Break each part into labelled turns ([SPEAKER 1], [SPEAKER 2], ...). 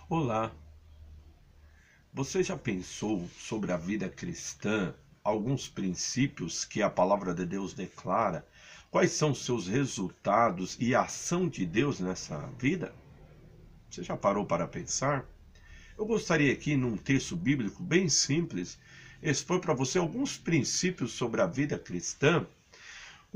[SPEAKER 1] Olá, você já pensou sobre a vida cristã, alguns princípios que a palavra de Deus declara? Quais são os seus resultados e a ação de Deus nessa vida? Você já parou para pensar? Eu gostaria aqui, num texto bíblico bem simples, expor para você alguns princípios sobre a vida cristã,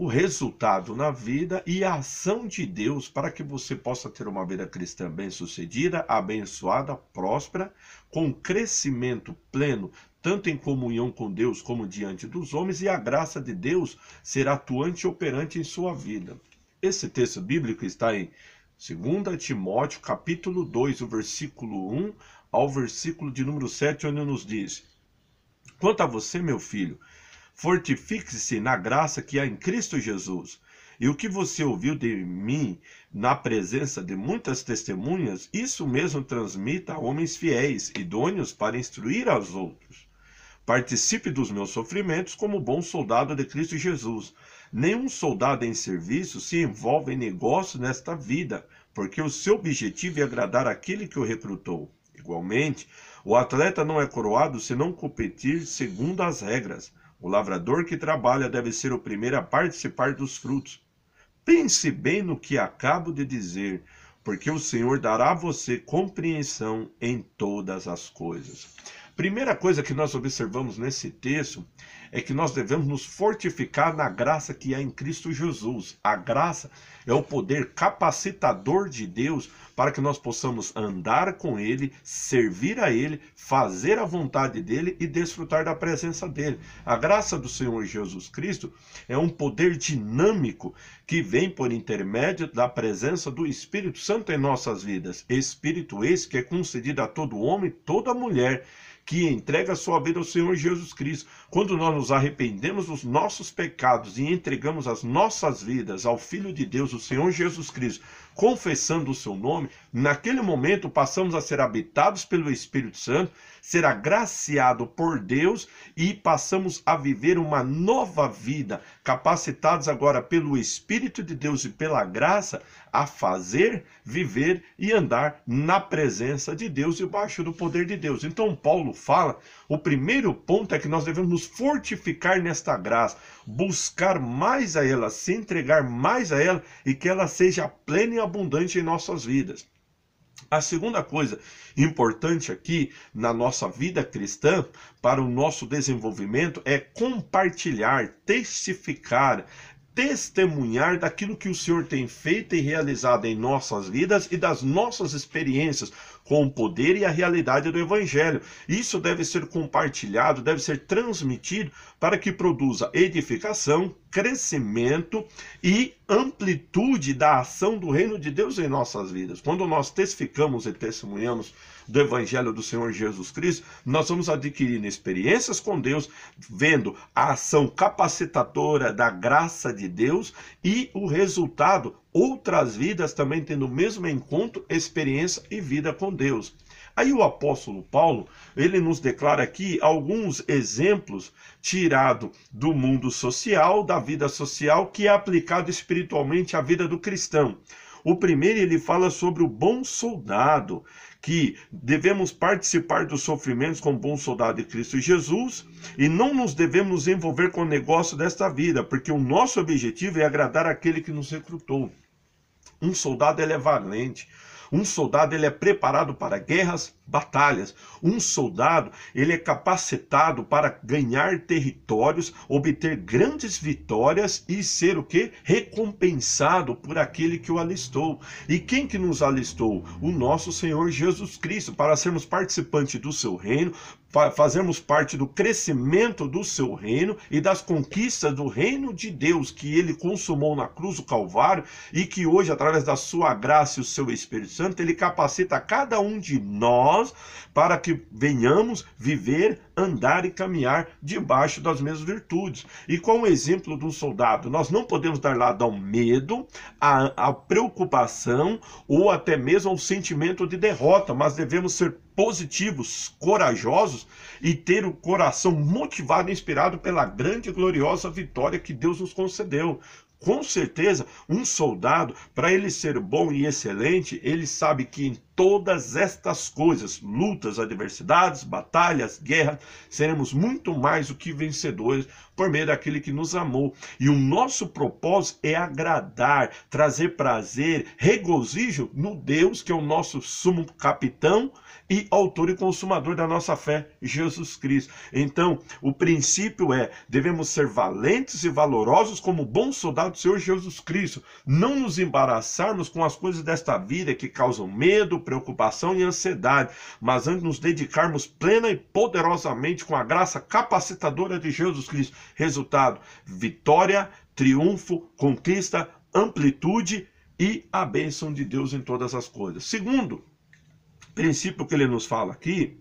[SPEAKER 1] o resultado na vida e a ação de Deus para que você possa ter uma vida cristã bem-sucedida, abençoada, próspera, com crescimento pleno, tanto em comunhão com Deus como diante dos homens, e a graça de Deus será atuante e operante em sua vida. Esse texto bíblico está em 2 Timóteo, capítulo 2, o versículo 1 ao versículo de número 7, onde nos diz: Quanto a você, meu filho, fortifique-se na graça que há em Cristo Jesus. E o que você ouviu de mim na presença de muitas testemunhas, isso mesmo transmita a homens fiéis, idôneos para instruir aos outros. Participe dos meus sofrimentos como bom soldado de Cristo Jesus. Nenhum soldado em serviço se envolve em negócios nesta vida, porque o seu objetivo é agradar aquele que o recrutou. Igualmente, o atleta não é coroado se não competir segundo as regras. O lavrador que trabalha deve ser o primeiro a participar dos frutos. Pense bem no que acabo de dizer, porque o Senhor dará a você compreensão em todas as coisas. Primeira coisa que nós observamos nesse texto é que nós devemos nos fortificar na graça que há em Cristo Jesus. A graça é o poder capacitador de Deus para que nós possamos andar com Ele, servir a Ele, fazer a vontade dEle e desfrutar da presença dEle. A graça do Senhor Jesus Cristo é um poder dinâmico que vem por intermédio da presença do Espírito Santo em nossas vidas. Espírito esse que é concedido a todo homem, toda mulher, que entrega a sua vida ao Senhor Jesus Cristo. Quando nós nos arrependemos dos nossos pecados e entregamos as nossas vidas ao Filho de Deus, o Senhor Jesus Cristo, confessando o seu nome, naquele momento passamos a ser habitados pelo Espírito Santo, ser agraciado por Deus e passamos a viver uma nova vida, capacitados agora pelo Espírito de Deus e pela graça a fazer, viver e andar na presença de Deus, debaixo do poder de Deus. Então Paulo fala, o primeiro ponto é que nós devemos nos fortificar nesta graça, buscar mais a ela, se entregar mais a ela e que ela seja plena e abundante em nossas vidas. A segunda coisa importante aqui na nossa vida cristã, para o nosso desenvolvimento, é compartilhar, testificar, testemunhar daquilo que o Senhor tem feito e realizado em nossas vidas e das nossas experiências com o poder e a realidade do Evangelho. Isso deve ser compartilhado, deve ser transmitido para que produza edificação, crescimento e amplitude da ação do reino de Deus em nossas vidas. Quando nós testificamos e testemunhamos do Evangelho do Senhor Jesus Cristo, nós vamos adquirindo experiências com Deus, vendo a ação capacitadora da graça de Deus e o resultado, outras vidas também tendo o mesmo encontro, experiência e vida com Deus. Aí o apóstolo Paulo, ele nos declara aqui alguns exemplos tirados do mundo social, da vida social, que é aplicado espiritualmente à vida do cristão. O primeiro, ele fala sobre o bom soldado, que devemos participar dos sofrimentos como bom soldado de Cristo Jesus e não nos devemos nos envolver com o negócio desta vida, porque o nosso objetivo é agradar aquele que nos recrutou. Um soldado, ele é valente. Um soldado, ele é preparado para guerras, batalhas. Um soldado, ele é capacitado para ganhar territórios, obter grandes vitórias e ser o quê? Recompensado por aquele que o alistou. E quem que nos alistou? O nosso Senhor Jesus Cristo, para sermos participantes do seu reino, fazermos parte do crescimento do seu reino e das conquistas do reino de Deus que ele consumou na cruz do Calvário e que hoje, através da sua graça e o seu Espírito Santo, ele capacita cada um de nós para que venhamos viver, andar e caminhar debaixo das mesmas virtudes. E com o exemplo de um soldado, nós não podemos dar lado ao medo, à preocupação ou até mesmo ao sentimento de derrota, mas devemos ser positivos, corajosos e ter o coração motivado e inspirado pela grande e gloriosa vitória que Deus nos concedeu. Com certeza, um soldado, para ele ser bom e excelente, ele sabe que em todas estas coisas, lutas, adversidades, batalhas, guerras, seremos muito mais do que vencedores por meio daquele que nos amou. E o nosso propósito é agradar, trazer prazer, regozijo no Deus que é o nosso sumo capitão e autor e consumador da nossa fé, Jesus Cristo. Então, o princípio é, devemos ser valentes e valorosos como bons soldados do Senhor Jesus Cristo. Não nos embaraçarmos com as coisas desta vida que causam medo, preocupação e ansiedade, mas antes nos dedicarmos plena e poderosamente com a graça capacitadora de Jesus Cristo. Resultado, vitória, triunfo, conquista, amplitude e a bênção de Deus em todas as coisas. Segundo princípio que ele nos fala aqui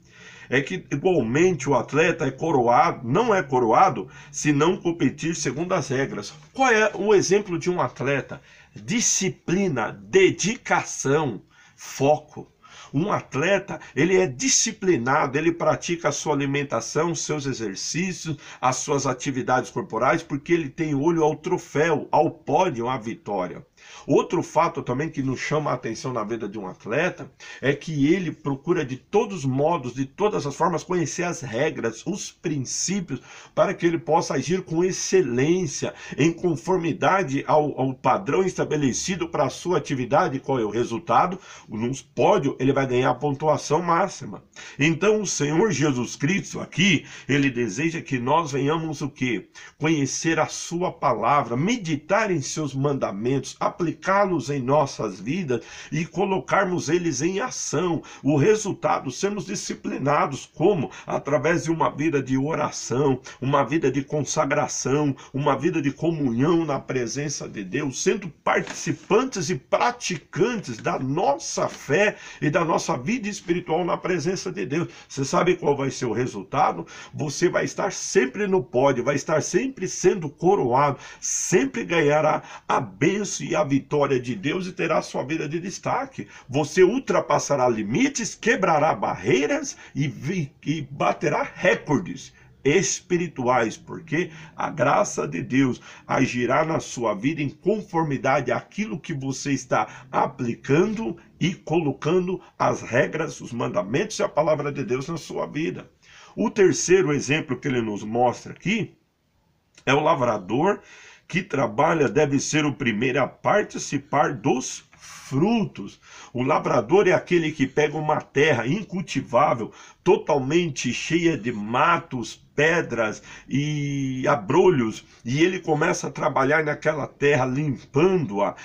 [SPEAKER 1] é que igualmente o atleta é coroado, não é coroado se não competir segundo as regras. Qual é o exemplo de um atleta? Disciplina, dedicação, foco. Um atleta, ele é disciplinado, ele pratica a sua alimentação, seus exercícios, as suas atividades corporais, porque ele tem olho ao troféu, ao pódio, à vitória. Outro fato também que nos chama a atenção na vida de um atleta é que ele procura de todos os modos, de todas as formas, conhecer as regras, os princípios, para que ele possa agir com excelência, em conformidade ao padrão estabelecido para a sua atividade. Qual é o resultado? No pódio ele vai ganhar a pontuação máxima. Então o Senhor Jesus Cristo aqui, ele deseja que nós venhamos o quê? Conhecer a sua palavra, meditar em seus mandamentos, aplicá-los em nossas vidas e colocarmos eles em ação. O resultado, sermos disciplinados, como? Através de uma vida de oração, uma vida de consagração, uma vida de comunhão na presença de Deus, sendo participantes e praticantes da nossa fé e da nossa vida espiritual na presença de Deus. Você sabe qual vai ser o resultado? Você vai estar sempre no pódio, vai estar sempre sendo coroado, sempre ganhará a bênção e a vitória de Deus e terá sua vida de destaque. Você ultrapassará limites, quebrará barreiras e baterá recordes espirituais, porque a graça de Deus agirá na sua vida em conformidade àquilo que você está aplicando e colocando as regras, os mandamentos e a palavra de Deus na sua vida. O terceiro exemplo que ele nos mostra aqui é o lavrador que trabalha, deve ser o primeiro a participar dos frutos. O lavrador é aquele que pega uma terra incultivável, totalmente cheia de matos, pedras e abrolhos, e ele começa a trabalhar naquela terra, limpando-a,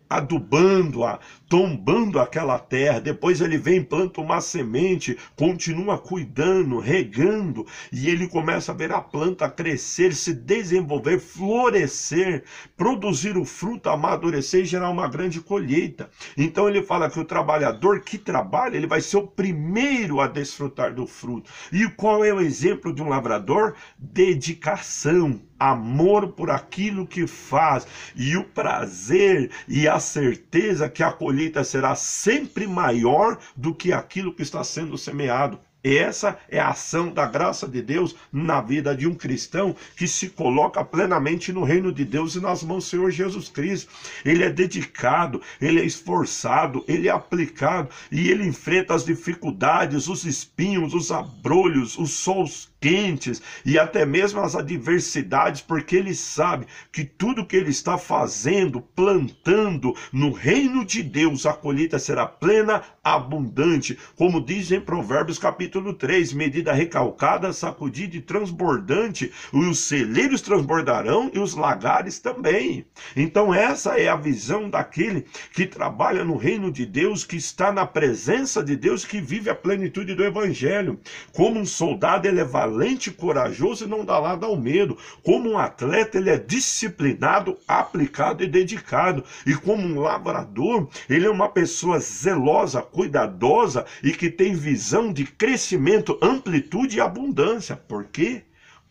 [SPEAKER 1] adubando-a, tombando aquela terra. Depois ele vem, planta uma semente, continua cuidando, regando, e ele começa a ver a planta crescer, se desenvolver, florescer, produzir o fruto, amadurecer e gerar uma grande colheita. Então ele fala que o trabalhador que trabalha, ele vai ser o primeiro a desfrutar do fruto. E qual é o exemplo de um lavrador? Dedicação, amor por aquilo que faz, e o prazer e a certeza que a colheita será sempre maior do que aquilo que está sendo semeado. Essa é a ação da graça de Deus na vida de um cristão que se coloca plenamente no reino de Deus e nas mãos do Senhor Jesus Cristo. Ele é dedicado, ele é esforçado, ele é aplicado e ele enfrenta as dificuldades, os espinhos, os abrolhos, os sols quentes e até mesmo as adversidades, porque ele sabe que tudo que ele está fazendo, plantando no reino de Deus, a colheita será plena, abundante, como diz em Provérbios capítulo 3, medida recalcada, sacudida e transbordante, os celeiros transbordarão e os lagares também. Então essa é a visão daquele que trabalha no reino de Deus, que está na presença de Deus, que vive a plenitude do evangelho. Como um soldado, ele é valente, corajoso e não dá lado ao medo. Como um atleta, ele é disciplinado, aplicado e dedicado. E como um lavrador, ele é uma pessoa zelosa, cuidadosa e que tem visão de crescimento, amplitude e abundância. Por quê?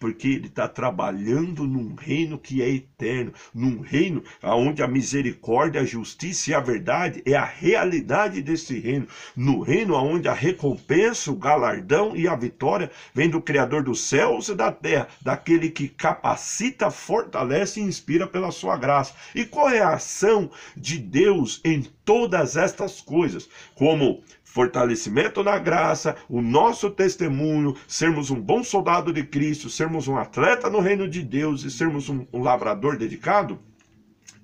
[SPEAKER 1] porque ele está trabalhando num reino que é eterno, num reino onde a misericórdia, a justiça e a verdade é a realidade desse reino, no reino onde a recompensa, o galardão e a vitória vem do Criador dos céus e da terra, daquele que capacita, fortalece e inspira pela sua graça. E qual é a ação de Deus em todas estas coisas? Como fortalecimento na graça, o nosso testemunho, sermos um bom soldado de Cristo, sermos um atleta no reino de Deus e sermos um lavrador dedicado,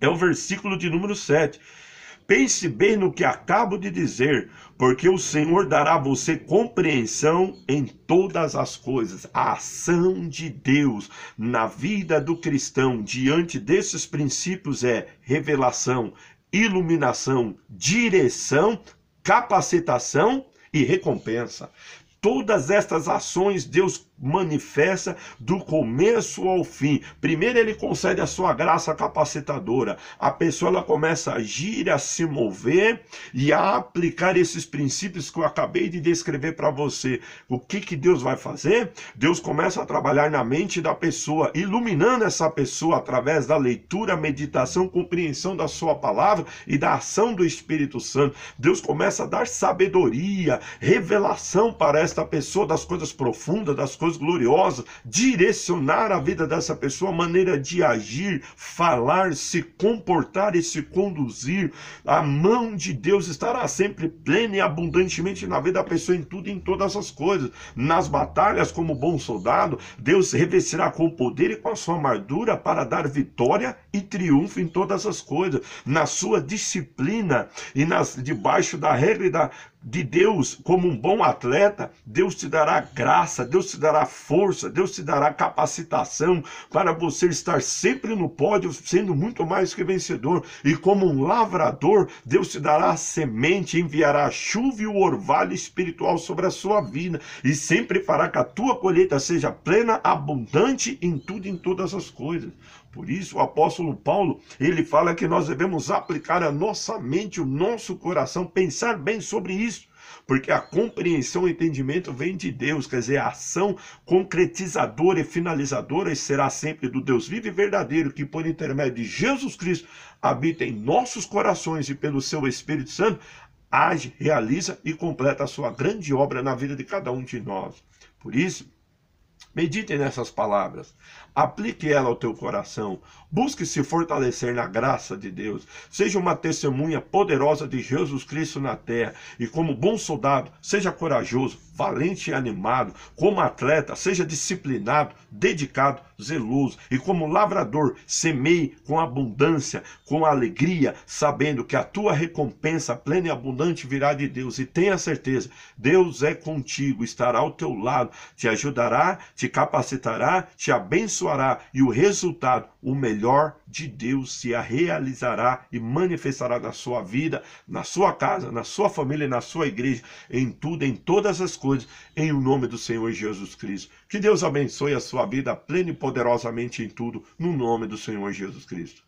[SPEAKER 1] é o versículo de número 7. Pense bem no que acabo de dizer, porque o Senhor dará a você compreensão em todas as coisas. A ação de Deus na vida do cristão diante desses princípios é revelação, iluminação, direção, capacitação e recompensa. Todas estas ações Deus manifesta do começo ao fim. Primeiro ele concede a sua graça capacitadora. A pessoa ela começa a agir, a se mover e a aplicar esses princípios que eu acabei de descrever para você. O que Deus vai fazer? Deus começa a trabalhar na mente da pessoa, iluminando essa pessoa através da leitura, meditação, compreensão da sua palavra e da ação do Espírito Santo. Deus começa a dar sabedoria, revelação para esta pessoa das coisas profundas, das coisas gloriosas, direcionar a vida dessa pessoa, a maneira de agir, falar, se comportar e se conduzir. A mão de Deus estará sempre plena e abundantemente na vida da pessoa em tudo e em todas as coisas. Nas batalhas, como bom soldado, Deus revestirá com poder e com a sua armadura para dar vitória e triunfo em todas as coisas. Na sua disciplina e debaixo da regra de Deus, como um bom atleta, Deus te dará graça, Deus te dará força, Deus te dará capacitação para você estar sempre no pódio, sendo muito mais que vencedor. E como um lavrador, Deus te dará a semente, enviará a chuva e o orvalho espiritual sobre a sua vida, e sempre fará que a tua colheita seja plena, abundante em tudo e em todas as coisas. Por isso o apóstolo Paulo, ele fala que nós devemos aplicar a nossa mente, o nosso coração, pensar bem sobre isso, porque a compreensão e entendimento vem de Deus, quer dizer, a ação concretizadora e finalizadora será sempre do Deus vivo e verdadeiro, que por intermédio de Jesus Cristo habita em nossos corações e pelo seu Espírito Santo age, realiza e completa a sua grande obra na vida de cada um de nós. Por isso, medite nessas palavras, aplique ela ao teu coração, busque se fortalecer na graça de Deus, seja uma testemunha poderosa de Jesus Cristo na terra, e como bom soldado, seja corajoso, valente e animado, como atleta, seja disciplinado, dedicado, zeloso, e como lavrador, semeie com abundância, com alegria, sabendo que a tua recompensa plena e abundante virá de Deus, e tenha certeza, Deus é contigo, estará ao teu lado, te ajudará, te capacitará, te abençoará, e o resultado, o melhor de Deus se realizará e manifestará na sua vida, na sua casa, na sua família e na sua igreja, em tudo, em todas as coisas, em o nome do Senhor Jesus Cristo. Que Deus abençoe a sua vida plena e poderosamente em tudo, no nome do Senhor Jesus Cristo.